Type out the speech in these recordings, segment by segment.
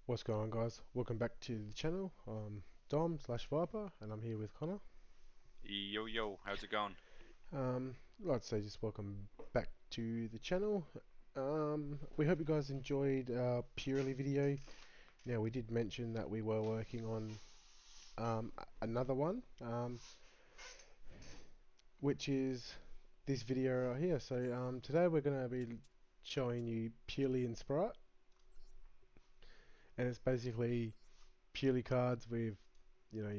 What's going on, guys? Welcome back to the channel. I'm Dom/Viper, and I'm here with Connor. Yo yo, how's it going? I'd say just welcome back to the channel. We hope you guys enjoyed our Purely video. Now, we did mention that we were working on another one, which is this video right here. So today we're going to be showing you Purely Spright, and it's basically Purely cards with, your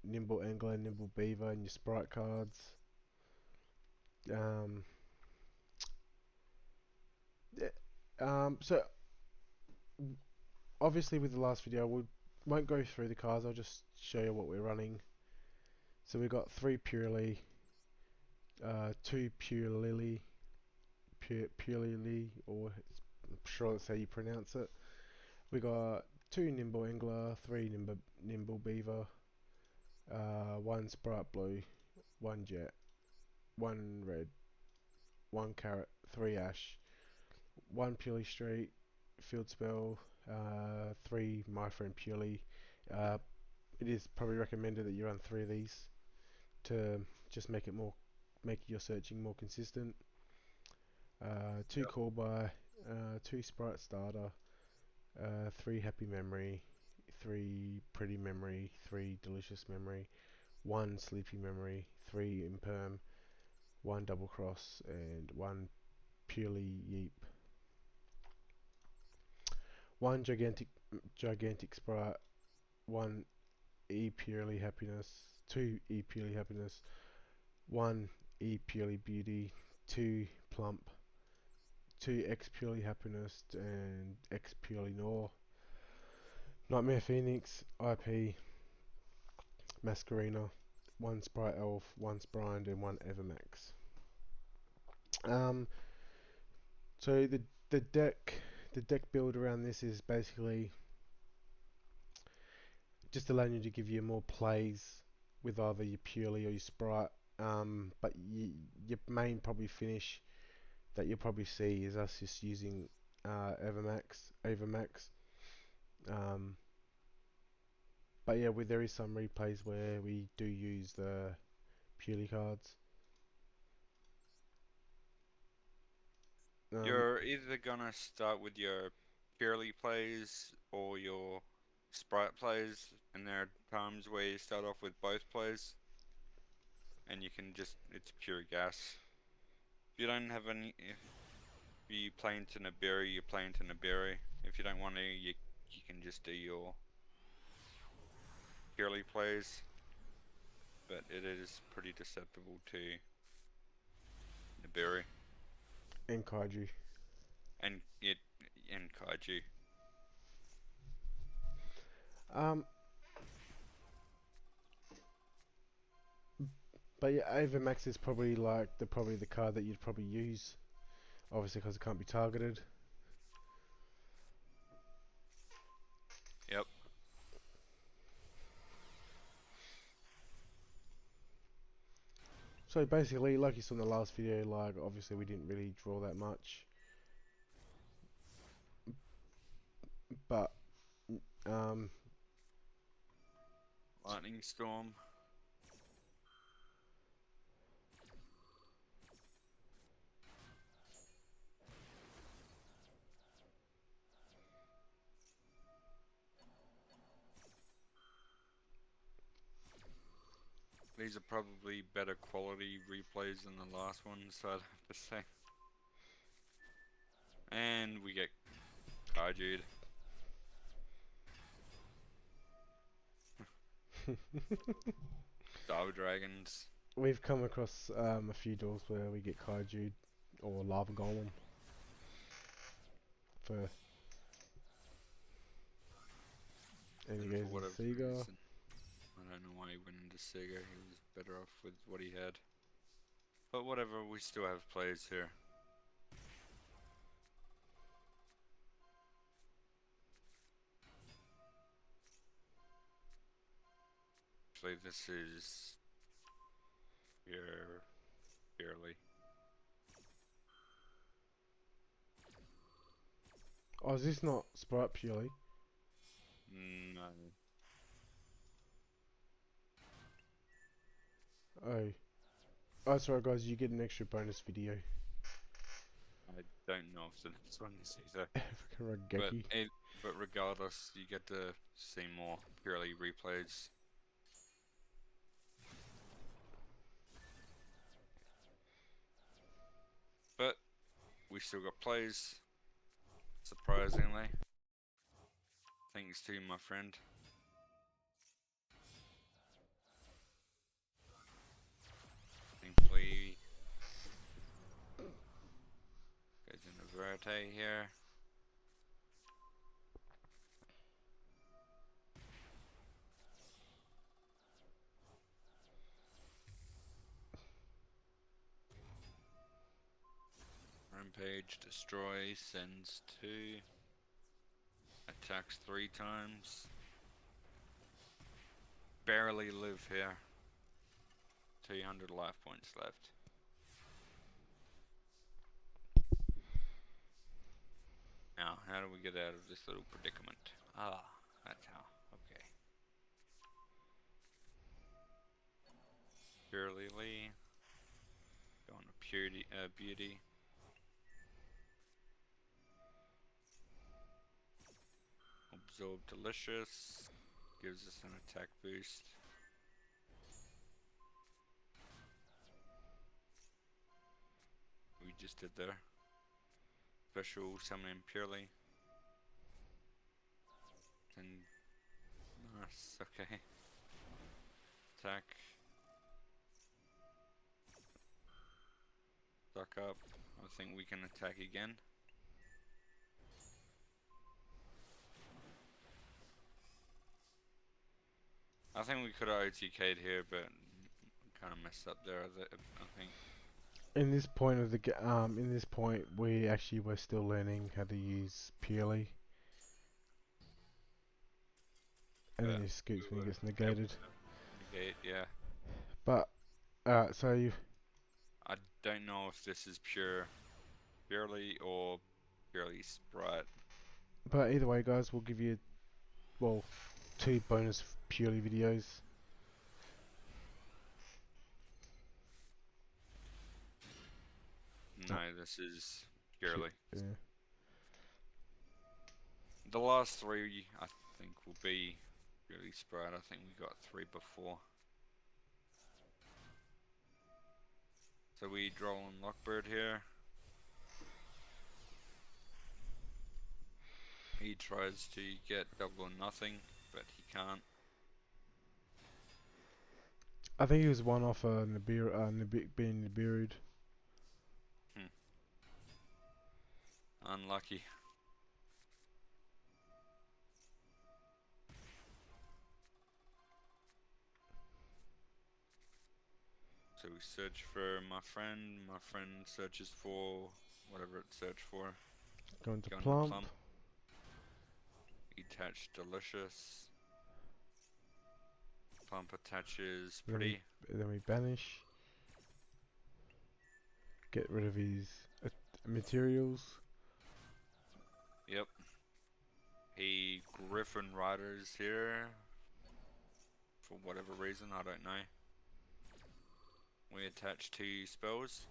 Nimble Angler, Nimble Beaver, and your Sprite cards. Um, yeah, so obviously with the last video, we won't go through the cards. I'll just show you what we're running. So we got three Purely, two Purely, or I'm sure that's how you pronounce it. We got two Nimble Angler, three Nimble Beaver, one Sprite Blue, one Jet, one Red, one Carrot, three Ash, one Purely Street, Field Spell, three My Friend Purely. Uh, it is probably recommended that you run three of these to just make your searching more consistent. Two Yep. Call By, two Sprite Starter, three Happy Memory, three Pretty Memory, three Delicious Memory, one Sleepy Memory, three Imperm, one Double Cross, and one Purely Yeep. One gigantic Sprite, one E Purely Happiness, two E Purely Happiness, one E Purely Beauty, two Plump, two X Purely Happiness, and X Purely Nor, Nightmare Phoenix, IP, Masquerena, one Sprite Elf, one Sprind, and one Evermax. Um, so the deck build around this is basically just allowing you to give you more plays with either your Purely or your Sprite. But your main probably finish that you'll probably see is us just using Avamax. Um, but yeah, there is some replays where we do use the Purely cards. Um, You're either gonna start with your purely plays or your sprite plays, and there are times where you start off with both plays, and you can just, it's pure gas. If you don't have any, if you play into Nibiru, you play into Nibiru. If you don't want to, you can just do your purely plays, but it is pretty susceptible to Nibiru and Kaiju. and it and Kaiju. Um, but yeah, Avamax is probably like the card that you'd probably use, obviously because it can't be targeted. Yep. So basically, like you saw in the last video, like obviously we didn't really draw that much, but um, Lightning Storm. These are probably better quality replays than the last one, so I'd have to say. And we get Kaiju'd. Dive Dragons. we've come across a few duels where we get Kaiju or Lava Golem for and he And for goes into whatever Seagull. reason, I don't know why he went into Sega. He was better off with what he had. But whatever, we still have players here. Actually, this is Purely. Oh, is this not Sprite Purely? No, Oh. Oh, sorry guys, you get an extra bonus video. I don't know if the next one is either. Freaking But Rageki. but regardless, you get to see more purely replays. But we still got plays, surprisingly. Thanks to my friend. Thankfully, goes into Verite here. Rampage, destroy, sends 2. Attacks 3 times. Barely live here. 200 life points left. Now, how do we get out of this little predicament? Ah, that's how. Okay. Purely Lee. Going to Beauty. Absorb Delicious. Gives us an attack boost. We just did there. Special summon Purely. And nice, okay. Attack. Suck up. I think we can attack again. I think we could have OTK'd here, but kind of messed up there. I think. In this point of the in this point, we actually were still learning how to use Purely, and then But he scoops we when he were gets able negated. to negate, yeah. But so you. I don't know if this is purely or Purrely Spright. But either way, guys, we'll give you well 2 bonus Purely videos. No, this is purely. Yeah. The last 3 I think will be Purrely Spright. I think we got 3 before. So we draw on Lockbird here. He tries to get double or nothing, but he can't. I think he was one off being Nibiru'd. Unlucky. So we search for my friend. My friend searches for whatever it searched for. Going to Going to Plump. Plump. Attach Delicious. Plump attaches Pretty. Then we banish. Get rid of his materials. Yep. He Griffin Riders here. For whatever reason, I don't know. We attach 2 spells.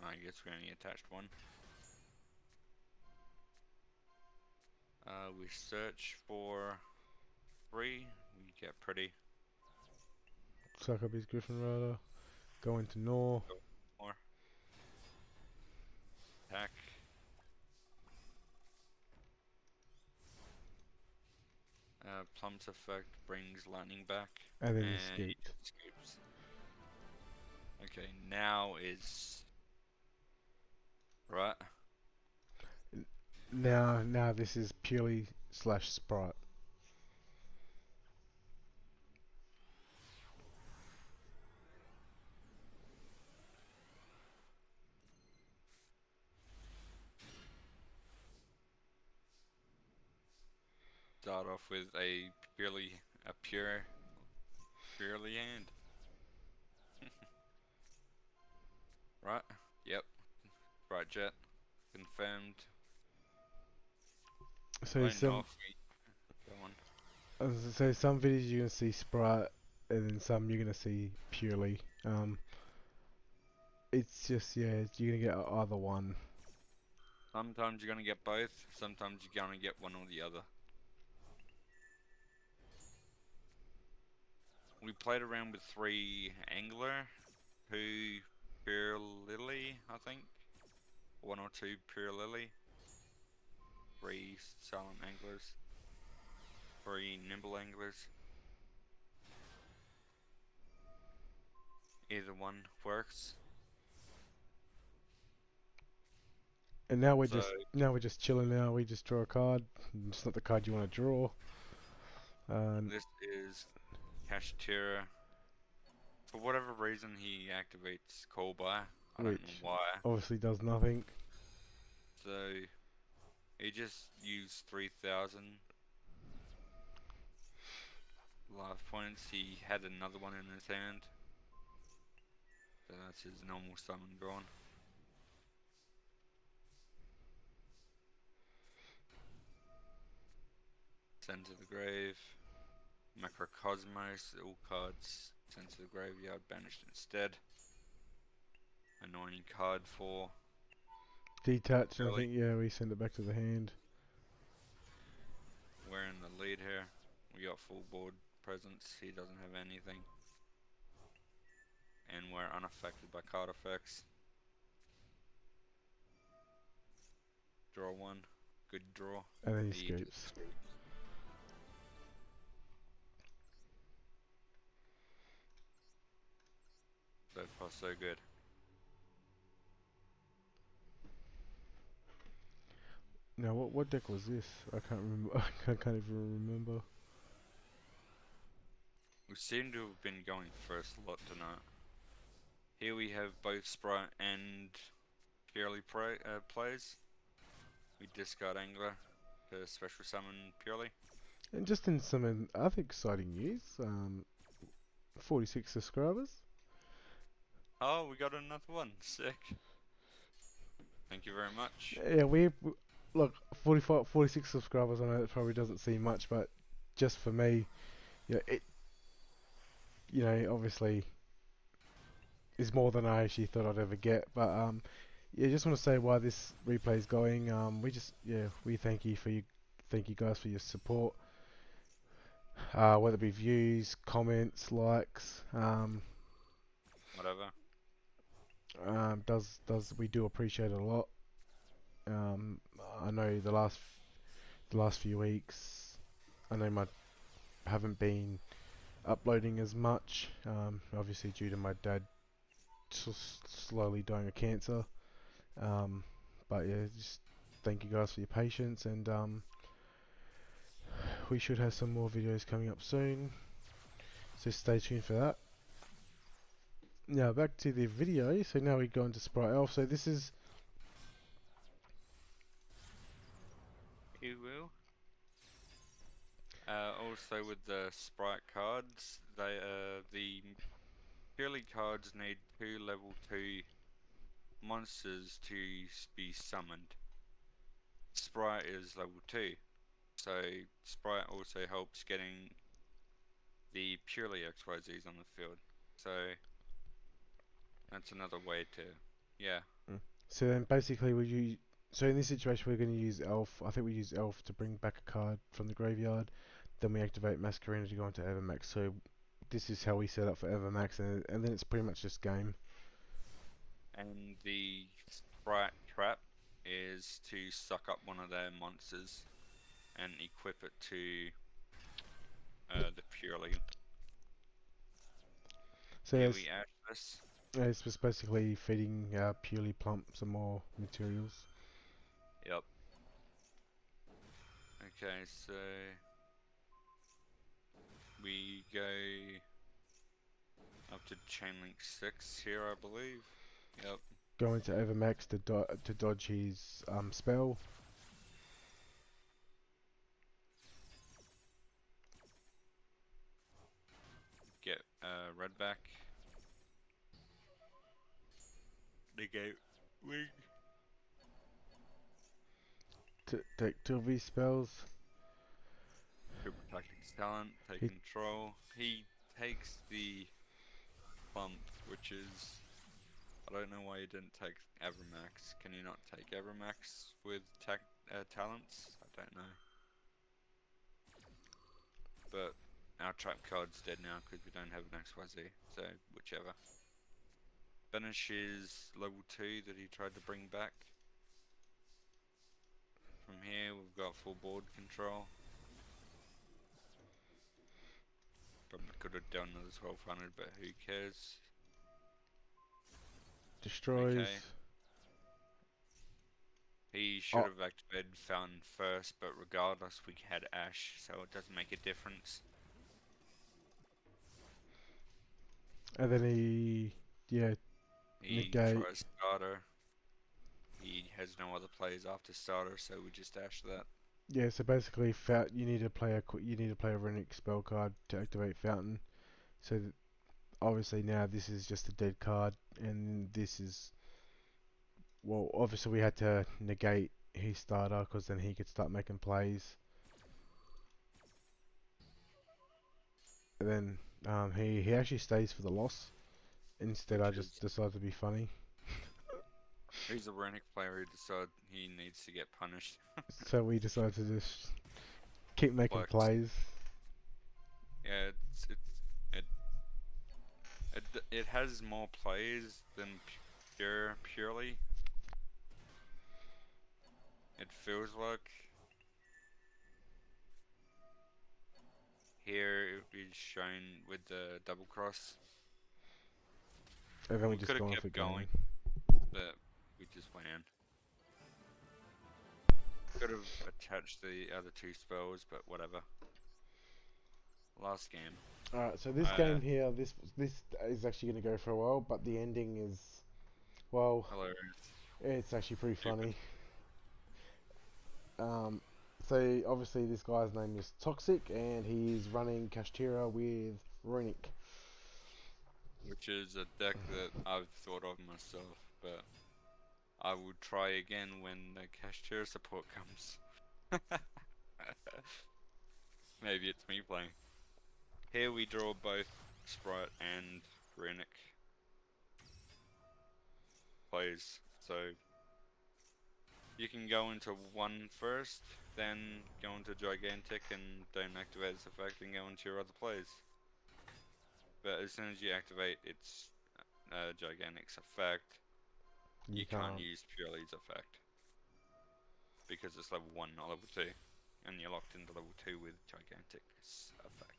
I guess we only attached 1. We search for 3. We get Pretty. Suck up his Griffin Rider. Go into Nor. More. Attack. Plump's effect brings lightning back. And then he he escaped. escapes. Okay, now is right. Now this is Purely / Sprite. Start off with a purely hand. Right? Yep. Right, Jet. Confirmed. So I he's don't know if As I say, some videos you're gonna see Sprite, and then some you're gonna see Purely. It's just yeah, you're gonna get either one. Sometimes you're gonna get both, sometimes you're gonna get one or the other. We played around with 3 angler, 2 Purrely, I think. 1 or 2 Purrely, 3 silent anglers, 3 nimble anglers. Either one works. And now So we're just chilling. Now we just draw a card. It's not the card you want to draw. this is Kashtira. For whatever reason, he activates call by. I don't know which why. obviously does nothing. So he just used 3,000 life points. He had another one in his hand. So that's his normal summon drawn. Send to the grave. Macrocosmos, all cards sent to the graveyard, banished instead. Annoying card for Detached, and I Purrely. think yeah, we send it back to the hand. We're in the lead here. We got full board presence. He doesn't have anything. And we're unaffected by card effects. Draw 1. Good draw. And then he Lead. scoops. So far so good. Now what deck was this? I can't remember. I can't even remember. We seem to have been going first a lot tonight. Here we have both Spright and Purrely plays. We discard Angler to special summon Purrely. And just in some other exciting news, 46 subscribers. Oh, we got another one. Sick. Thank you very much. Yeah, look 46 subscribers. I know it probably doesn't seem much, but just for me, yeah, obviously is more than I actually thought I'd ever get. But yeah, just want to say why this replay is going. We thank you guys for your support. Whether it be views, comments, likes, Whatever. does we do appreciate it a lot. I know the last few weeks, I know haven't been uploading as much. Obviously due to my dad slowly dying of cancer. But yeah, just thank you guys for your patience, and we should have some more videos coming up soon. So stay tuned for that. Now back to the video. So now we go into Sprite Elf. So this is You will. Also with the Sprite cards, the Purrely cards need 2 level 2 monsters to be summoned. Sprite is level 2, so Sprite also helps getting the Purrely XYZs on the field. So that's another way to, yeah. so then basically so in this situation we're going to use Elf. I think we use Elf to bring back a card from the graveyard. Then we activate Masquerena to go into Evermax. So this is how we set up for Evermax, and then it's pretty much just game. And the Sprite trap is to suck up one of their monsters and equip it to the Purrely. So Here it's, we add this. it's just basically feeding Purely Plump some more materials. Yep. Okay, so we go up to Chainlink 6 here, I believe. Yep. Go into Evermax to dodge his spell. Get red back. Negate wing. To take 2 of his spells. Super Tactics talent, take He control. He takes the plump, which is I don't know why you didn't take Evermax. Can you not take Evermax with talents? I don't know. But our trap card's dead now because we don't have an XYZ, so whichever. Banish is level 2 that he tried to bring back. From here we've got full board control. Probably could have done this 1200, but who cares? destroys. Okay. He should Oh, have activated Fountain first, but regardless we had Ash, so it doesn't make a difference. and then he, yeah, He negate. tries Starter. He has no other plays after Starter, so we just Ash that. Yeah, so basically, you need to play a Runic spell card to activate Fountain. So obviously now this is just a dead card, and this is, well, obviously we had to negate his starter because then he could start making plays. And then he actually stays for the loss. Instead, I Which just is, decided to be funny. he's a Runic player who decided he needs to get punished. So we decided to just keep making Flex. plays. Yeah, it it has more plays than purely. It feels like here it is shown with the double cross. And then we We just could have go on for kept game. going, but we just went in. Could have attached the other two spells, but whatever. Last game. Alright, so this Uh, game here, this is actually going to go for a while, but the ending is, well, hilarious. it's actually pretty Stupid. funny. Um, so obviously this guy's name is Toxic, and he's running Kashtira with Runic. Which is a deck that I've thought of myself, but I would try again when the cashier support comes. Maybe it's me playing. Here we draw both Sprite and Runic plays, so you can go into one first, then go into Gigantic and don't activate its effect and go into your other plays. But as soon as you activate its Gigantic's effect, You you can't can't. use Purrely's effect because it's level 1, not level 2, and you're locked into level 2 with Gigantic's effect.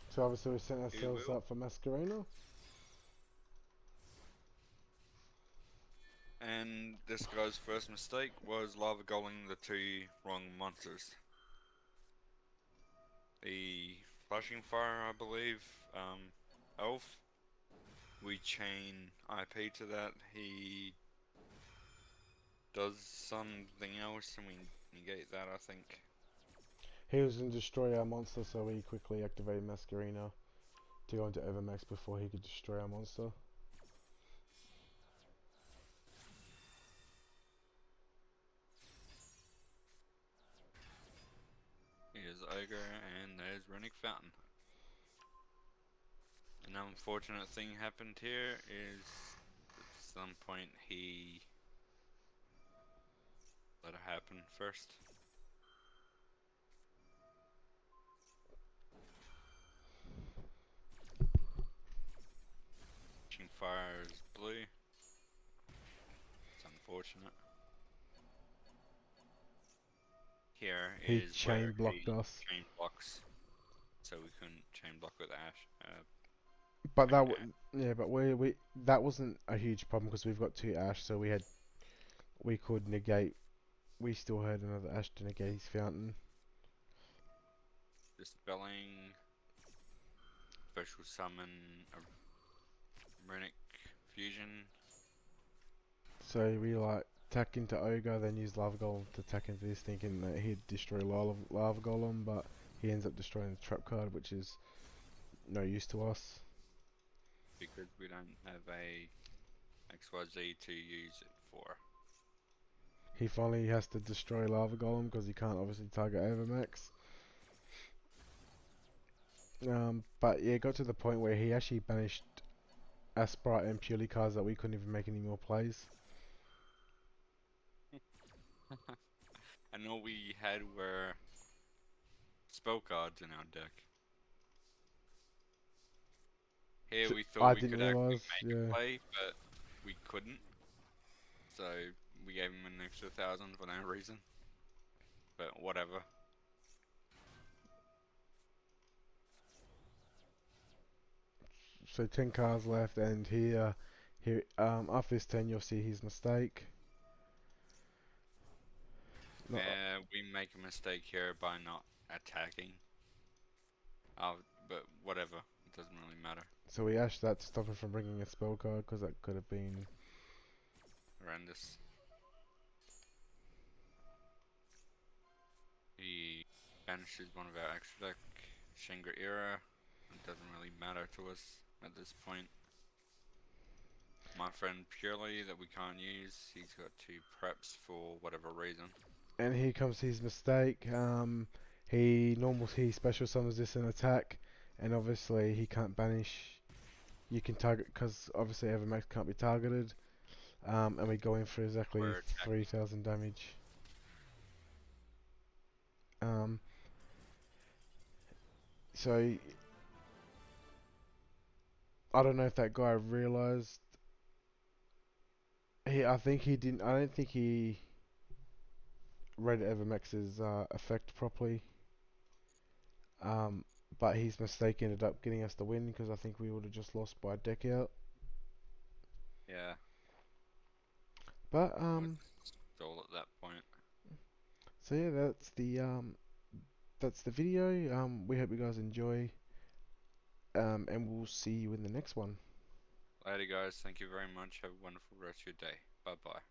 So obviously we set Who ourselves will? up for Masquerena. And this guy's first mistake was lava goaling the two wrong monsters. The flashing fire, I believe, elf. We chain IP to that. He does something else, and we negate that, I think. He was going to destroy our monster, so we quickly activated Masquerena to go into Evermax before he could destroy our monster. Here's Ogre, and there's Runic Fountain. An unfortunate thing happened here is at some point he let it happen first. Flashing fire is blue. It's unfortunate. Here He is where chain blocked he us. chain blocks, so we couldn't chain block with Ash. But Sorry, that, Ash. yeah, but we that wasn't a huge problem because we've got two Ash, so we could negate. We still had another Ash to negate his Fountain. Dispelling, special summon a runic fusion. So we like tack into Ogre, then use Lava Golem to tack into this, thinking that he'd destroy Lava Golem, but he ends up destroying the trap card, which is no use to us. because we don't have a XYZ to use it for. He finally has to destroy Lava Golem because he can't obviously target Overmax. But yeah, it got to the point where he actually banished a Sprite and Purely cards that we couldn't even make any more plays. And all we had were spell cards in our deck. Here So we thought I we didn't could actually realise, make yeah. a play, but we couldn't. So we gave him an extra 1,000 for no reason. But whatever. So 10 cards left, and here, after this 10, you'll see his mistake. Not, We make a mistake here by not attacking. But whatever. It doesn't really matter. so we ashed that to stop him from bringing a spell card, because that could have been. Horrendous. He banishes one of our extra deck, Shingra Era. It doesn't really matter to us at this point. My friend Purely that we can't use, he's got 2 preps for whatever reason. And here comes his mistake. He special summons this in attack, and obviously he can't banish. You can target because obviously Evermax can't be targeted. And we go in for exactly We're attacking. 3,000 damage. Um, so I don't know if that guy realized. I think he didn't. I don't think he read Evermax's effect properly. Um, but his mistake ended up getting us the win because I think we would have just lost by a deck out. Yeah, But we're stall at that point. so yeah, that's the video. We hope you guys enjoy. And we'll see you in the next one. Later, guys. Thank you very much. Have a wonderful rest of your day. Bye bye.